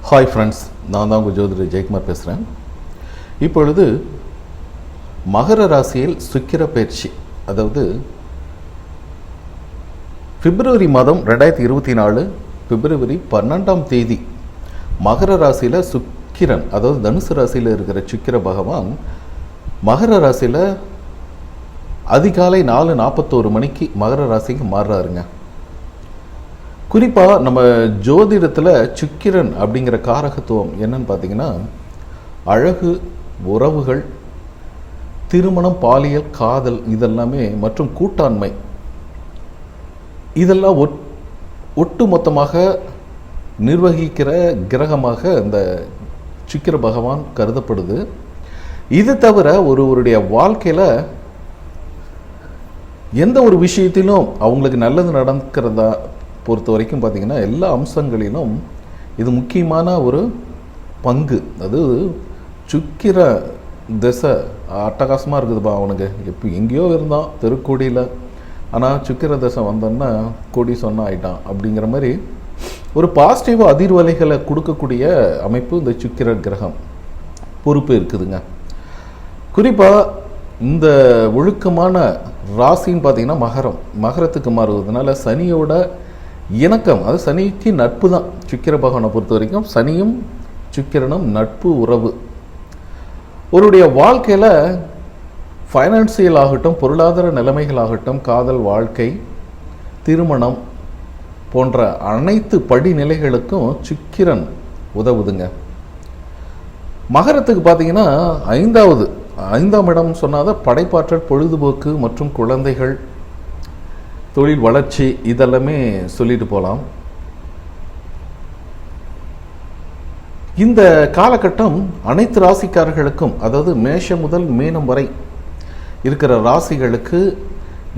Hi friends, நான் தான் உங்கள் ஜோதிடர் ஜெயக்குமார் பேசுகிறேன். இப்பொழுது மகர ராசியில் சுக்கிர பயிற்சி, அதாவது பிப்ரவரி மாதம் 2024 பிப்ரவரி 12ஆம் தேதி மகர ராசியில் சுக்கிரன், அதாவது தனுசு ராசியில் இருக்கிற சுக்கிர பகவான் மகர ராசியில் அதிகாலை 4:41 மணிக்கு மகர ராசிக்கு மாறுறாருங்க. குறிப்பாக நம்ம ஜோதிடத்தில் சுக்கிரன் அப்படிங்கிற காரகத்துவம் என்னன்னு பார்த்தீங்கன்னா, அழகு, உறவுகள், திருமணம், பாலியல், காதல் இதெல்லாமே மற்றும் கூட்டாண்மை இதெல்லாம் ஒட்டு மொத்தமாக நிர்வகிக்கிற கிரகமாக இந்த சுக்கிர பகவான் கருதப்படுது. இது தவிர ஒருவருடைய வாழ்க்கையில் எந்த ஒரு விஷயத்திலும் அவங்களுக்கு நல்லது நடக்கிறதா பொறுத்த வரைக்கும் பார்த்திங்கன்னா, எல்லா அம்சங்களிலும் இது முக்கியமான ஒரு பங்கு. அது சுக்கிர திசை அட்டகாசமாக இருக்குதுப்பா. அவனுக்கு எப்போ எங்கேயோ இருந்தான் தெருக்கோடியில், ஆனால் சுக்கிர திசை வந்தோன்னா கொடி சொன்ன ஆயிட்டான் அப்படிங்கிற மாதிரி ஒரு பாசிட்டிவ் அதிர்வலைகளை கொடுக்கக்கூடிய அமைப்பு இந்த சுக்கிர கிரகம் பொறுப்பு இருக்குதுங்க. குறிப்பாக இந்த ஒழுக்கமான ராசின்னு பார்த்திங்கன்னா மகரத்துக்கு மாறுவதனால சனியோட இணக்கம், அது சனிக்கு நட்பு தான். சுக்கிர பகவானை பொறுத்த வரைக்கும் சனியும் சுக்கிரனும் நட்பு உறவு. ஒருடைய வாழ்க்கையில் ஃபைனான்சியல் ஆகட்டும், பொருளாதார நிலைமைகள் ஆகட்டும், காதல் வாழ்க்கை, திருமணம் போன்ற அனைத்து படிநிலைகளுக்கும் சுக்கிரன் உதவுதுங்க. மகரத்துக்கு பார்த்தீங்கன்னா 5ஆம் இடம் சொன்னாதான் படைப்பாற்றல், பொழுதுபோக்கு மற்றும் குழந்தைகள், தொழில் வளர்ச்சி இதெல்லாமே சொல்லிட்டு போகலாம். இந்த காலகட்டம் அனைத்து ராசிக்காரர்களுக்கும், அதாவது மேஷம் முதல் மீனம் வரை இருக்கிற ராசிகளுக்கு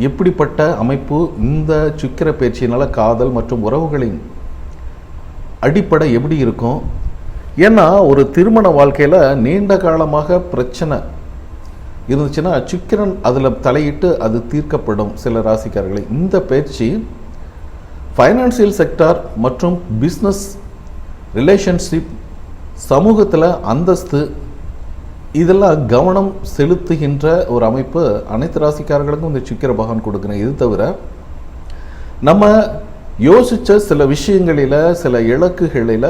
எப்படிப்பட்ட அமைப்பு, இந்த சுக்கிர பயிற்சியினால் காதல் மற்றும் உறவுகளின் அடிப்படை எப்படி இருக்கும்? ஏன்னா ஒரு திருமண வாழ்க்கையில் நீண்ட காலமாக பிரச்சனை இருந்துச்சுன்னா சுக்கிரன் அதில் தலையிட்டு அது தீர்க்கப்படும். சில ராசிக்காரர்களை இந்த பயிற்சி ஃபைனான்சியல் செக்டார் மற்றும் பிஸ்னஸ், ரிலேஷன்ஷிப், சமூகத்தில் அந்தஸ்து இதெல்லாம் கவனம் செலுத்துகின்ற ஒரு அமைப்பு அனைத்து ராசிக்காரர்களுக்கும் இந்த சுக்கிர பகவான் கொடுக்குறேன். இது தவிர நம்ம யோசித்த சில விஷயங்களில், சில இலக்குகளில்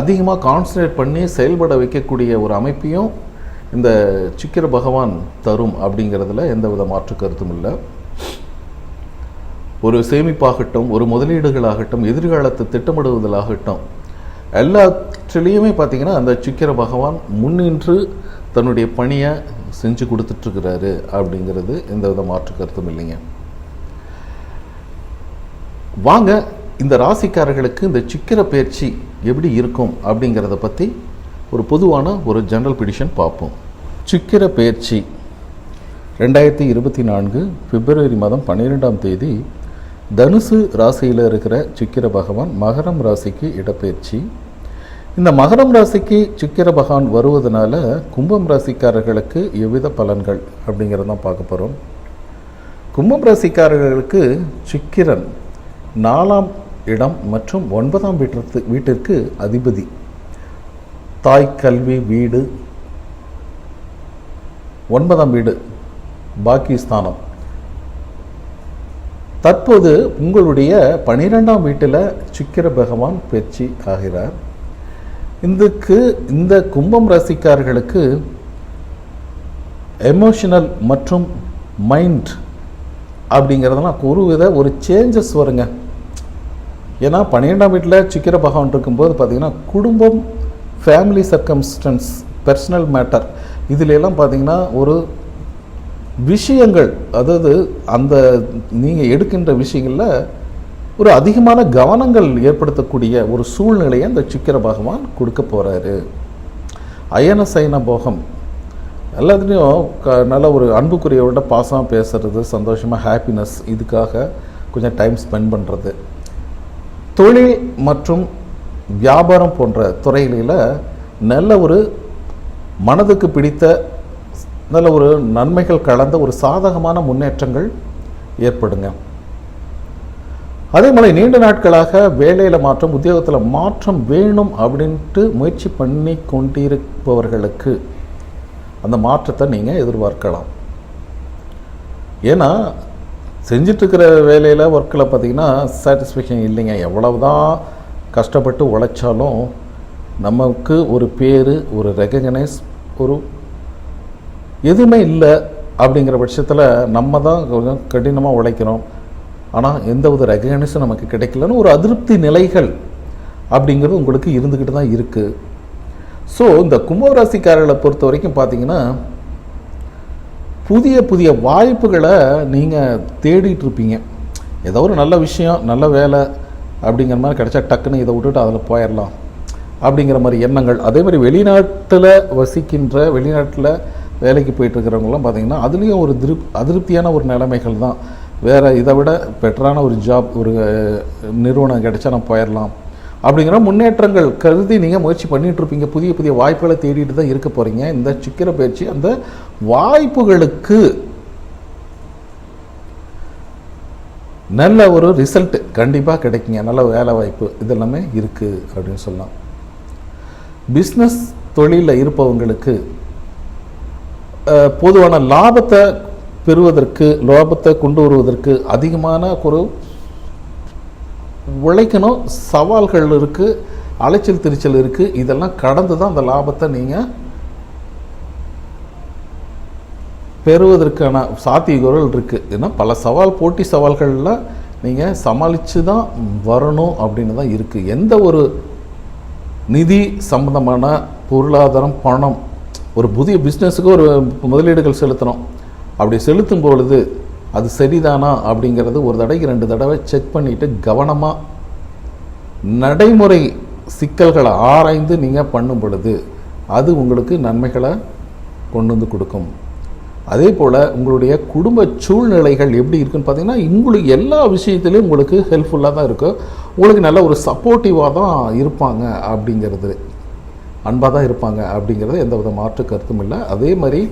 அதிகமாக கான்சன்ட்ரேட் பண்ணி செயல்பட வைக்கக்கூடிய ஒரு அமைப்பையும் இந்த சுக்கிர பகவான் தரும் அப்படிங்கிறதுல எந்த வித மாற்று கருத்தும் இல்லை. ஒரு சேமிப்பாகட்டும், ஒரு முதலீடுகளாகட்டும், எதிர்காலத்தை திட்டமிடுவதாகட்டும், எல்லாத்திலையுமே பார்த்திங்கன்னா அந்த சுக்கிர பகவான் முன்னின்று தன்னுடைய பணியை செஞ்சு கொடுத்துட்ருக்கிறாரு அப்படிங்கிறது எந்த வித மாற்று கருத்தும் இல்லைங்க. வாங்க இந்த ராசிக்காரர்களுக்கு இந்த சுக்கிர பயிற்சி எப்படி இருக்கும் அப்படிங்கிறத பற்றி ஒரு பொதுவான ஒரு ஜெனரல் ப்ரெடிக்ஷன் பார்ப்போம். சுக்கிர பயிற்சி 2024 பிப்ரவரி மாதம் 12ஆம் தேதி தனுசு ராசியில் இருக்கிற சுக்கிர பகவான் மகரம் ராசிக்கு இடப்பெயர்ச்சி. இந்த மகரம் ராசிக்கு சுக்கிர பகவான் வருவதனால கும்பம் ராசிக்காரர்களுக்கு எவ்வித பலன்கள் அப்படிங்கிறதான் பார்க்க போகிறோம். கும்பம் ராசிக்காரர்களுக்கு சுக்கிரன் 4ஆம் இடம் மற்றும் 9ஆம் வீட்டிற்கு அதிபதி. தாய், கல்வி, வீடு, 9ஆம் வீடு பாக்கியஸ்தானம். தற்போது உங்களுடைய 12ஆம் வீட்டில் சுக்கிர பகவான் பயிற்சி ஆகிறார். இந்த கும்பம் ராசிக்காரர்களுக்கு எமோஷனல் மற்றும் மைண்ட் அப்படிங்கிறதெல்லாம் ஒரு சேஞ்சஸ் வருங்க. ஏன்னா 12ஆம் வீட்டில் சுக்கிர பகவான் இருக்கும்போது பார்த்திங்கன்னா குடும்பம், ஃபேமிலி சர்க்கம்ஸ்டன்ஸ், பர்சனல் மேட்டர் இதிலெல்லாம் பார்த்திங்கன்னா ஒரு விஷயங்கள், அதாவது அந்த நீங்கள் எடுக்கின்ற விஷயங்களில் ஒரு அதிகமான கவனங்கள் ஏற்படுத்தக்கூடிய ஒரு சூழ்நிலையை அந்த சுக்கிர பகவான் கொடுக்க போகிறாரு. அயன சயன போகம் எல்லாத்துலேயும் நல்ல ஒரு அன்புக்குரியவரோட பாசமாக பேசுகிறது, சந்தோஷமாக ஹாப்பினஸ், இதுக்காக கொஞ்சம் டைம் ஸ்பெண்ட் பண்ணுறது, தொழில் மற்றும் வியாபாரம் போன்ற துறைகளில் நல்ல ஒரு மனதுக்கு பிடித்த நல்ல ஒரு நன்மைகள் கலந்த ஒரு சாதகமான முன்னேற்றங்கள் ஏற்படுங்க. அதே மாதிரி நீண்ட நாட்களாக வேலையில் மாற்றம், உத்தியோகத்தில் மாற்றம் வேணும் அப்படின்ட்டு முயற்சி பண்ணி கொண்டிருப்பவர்களுக்கு அந்த மாற்றத்தை நீங்கள் எதிர்பார்க்கலாம். ஏன்னா செஞ்சிட்ருக்கிற வேலையில் ஒர்க்கில் பார்த்திங்கன்னா சாட்டிஸ்ஃபேக்ஷன் இல்லைங்க. எவ்வளவு தான் கஷ்டப்பட்டு உழைச்சாலும் நமக்கு ஒரு பேர், ஒரு ரெகக்னைஸ், ஒரு எதுவுமே இல்லை. அப்படிங்கிற பட்சத்தில் நம்ம தான் கொஞ்சம் கடினமாக உழைக்கிறோம், ஆனால் எந்த ஒரு ரெகக்னைஸும் நமக்கு கிடைக்கலன்னு ஒரு அதிருப்தி நிலைகள் அப்படிங்கிறது உங்களுக்கு இருந்துக்கிட்டு தான் இருக்குது. ஸோ இந்த கும்பராசிக்காரர்களை பொறுத்த வரைக்கும் பார்த்திங்கன்னா புதிய புதிய வாய்ப்புகளை நீங்கள் தேடிட்டு இருப்பீங்க. ஏதோ ஒரு நல்ல விஷயம், நல்ல வேலை அப்படிங்கிற மாதிரி கிடைச்சா டக்குன்னு இதை விட்டுட்டு அதில் போயிடலாம் அப்படிங்கிற மாதிரி எண்ணங்கள். அதே மாதிரி வெளிநாட்டில் வசிக்கின்ற, வெளிநாட்டில் வேலைக்கு போயிட்டுருக்கிறவங்களாம் பார்த்திங்கன்னா அதுலேயும் ஒரு அதிருப்தியான ஒரு நிலைமைகள் தான். வேறு இதை விட பெட்டரான ஒரு ஜாப், ஒரு நிறுவனம் கிடைச்சா நான் போயிடலாம் அப்படிங்கிற முன்னேற்றங்கள் கருதி நீங்கள் முயற்சி பண்ணிகிட்ருப்பீங்க. புதிய புதிய வாய்ப்புகளை தேடிட்டு தான் இருக்க போகிறீங்க. இந்த சுக்கிர பயிற்சி அந்த வாய்ப்புகளுக்கு நல்ல ஒரு ரிசல்ட் கண்டிப்பாக கிடைக்குங்க. நல்ல வேலை வாய்ப்பு இதெல்லாமே இருக்குது அப்படின்னு சொல்லலாம். பிஸ்னஸ் தொழிலில் இருப்பவங்களுக்கு பொதுவான லாபத்தை பெறுவதற்கு, லாபத்தை கொண்டு வருவதற்கு அதிகமான ஒரு உழைக்கணும், சவால்கள் இருக்குது, அலைச்சல் திருச்சல் இருக்குது. இதெல்லாம் கடந்து தான் அந்த லாபத்தை நீங்கள் பெறுவதற்கான சாத்தியக்கூறுகள் இருக்குது. ஏன்னா பல போட்டி சவால்கள்லாம் நீங்கள் சமாளித்து தான் வரணும் அப்படின்னு தான் இருக்குது. எந்த ஒரு நிதி சம்பந்தமான பொருளாதாரம், பணம், ஒரு புதிய பிஸ்னஸுக்கு ஒரு முதலீடுகள் செலுத்தணும். அப்படி செலுத்தும் பொழுது அது சரிதானா அப்படிங்கிறது ஒரு தடவைக்கு 2 தடவை செக் பண்ணிவிட்டு கவனமாக நடைமுறை சிக்கல்களை ஆராய்ந்து நீங்கள் பண்ணும் பொழுது அது உங்களுக்கு நன்மைகளை கொண்டு வந்து கொடுக்கும். அதே போல் உங்களுடைய குடும்ப சூழ்நிலைகள் எப்படி இருக்குன்னு பார்த்தீங்கன்னா உங்களுக்கு எல்லா விஷயத்துலையும் உங்களுக்கு ஹெல்ப்ஃபுல்லாக தான் இருக்கும். உங்களுக்கு நல்ல ஒரு சப்போர்ட்டிவாக தான் இருப்பாங்க, அப்படிங்கிறது அன்பாக தான் இருப்பாங்க அப்படிங்கிறது எந்த வித மாற்று கருத்தும் இல்லை. அதே மாதிரி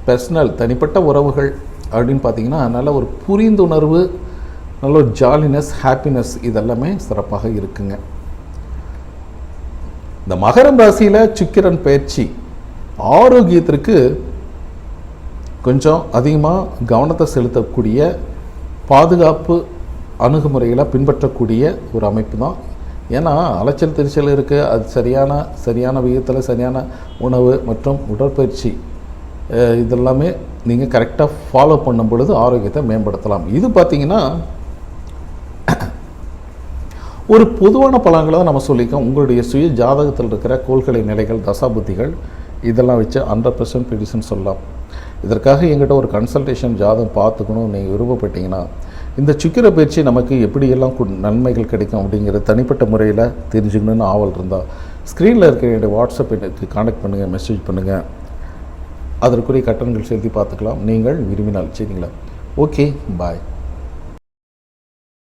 பர்சனல், தனிப்பட்ட உறவுகள் அப்படின்னு பார்த்தீங்கன்னா நல்ல ஒரு புரிந்துணர்வு, நல்ல ஒரு ஜாலினஸ், ஹாப்பினஸ் இதெல்லாமே சிறப்பாக இருக்குங்க. இந்த மகரம் ராசியில் சுக்கிரன் பயிற்சி ஆரோக்கியத்திற்கு கொஞ்சம் அதிகமாக கவனத்தை செலுத்தக்கூடிய, பாதுகாப்பு அணுகுமுறைகளை பின்பற்றக்கூடிய ஒரு அமைப்பு தான். ஏன்னா அலைச்சல் திருச்சல் இருக்குது. அது சரியான விகிதத்தில் சரியான உணவு மற்றும் உடற்பயிற்சி இதெல்லாமே நீங்கள் கரெக்டாக ஃபாலோ பண்ணும் பொழுது ஆரோக்கியத்தை மேம்படுத்தலாம். இது பார்த்திங்கன்னா ஒரு பொதுவான பலன்களை தான் நம்ம சொல்லிக்கோம். உங்களுடைய சுய ஜாதகத்தில் இருக்கிற கோள்களை நிலைகள், தசாபுத்திகள் இதெல்லாம் வச்சு 100% ப்ரெடிக்ஷன் சொல்லலாம். இதற்காக எங்கிட்ட ஒரு கன்சல்டேஷன் ஜாதகம் பார்த்துக்கணும் நீங்கள் விருப்பப்பட்டீங்கன்னா இந்த சுக்கிர பயிற்சி நமக்கு எப்படியெல்லாம் நன்மைகள் கிடைக்கும் அப்படிங்கிறது தனிப்பட்ட முறையில் தெரிஞ்சுக்கணுன்னு ஆவல் இருந்தால் ஸ்க்ரீனில் இருக்கிற என்னுடைய வாட்ஸ்அப் எனக்கு கான்டாக்ட் பண்ணுங்கள், மெசேஜ் பண்ணுங்கள். அதற்குரிய கட்டணங்கள் செலுத்தி பார்த்துக்கலாம் நீங்கள் விரும்பினால். சரிங்களா? ஓகே, பாய்.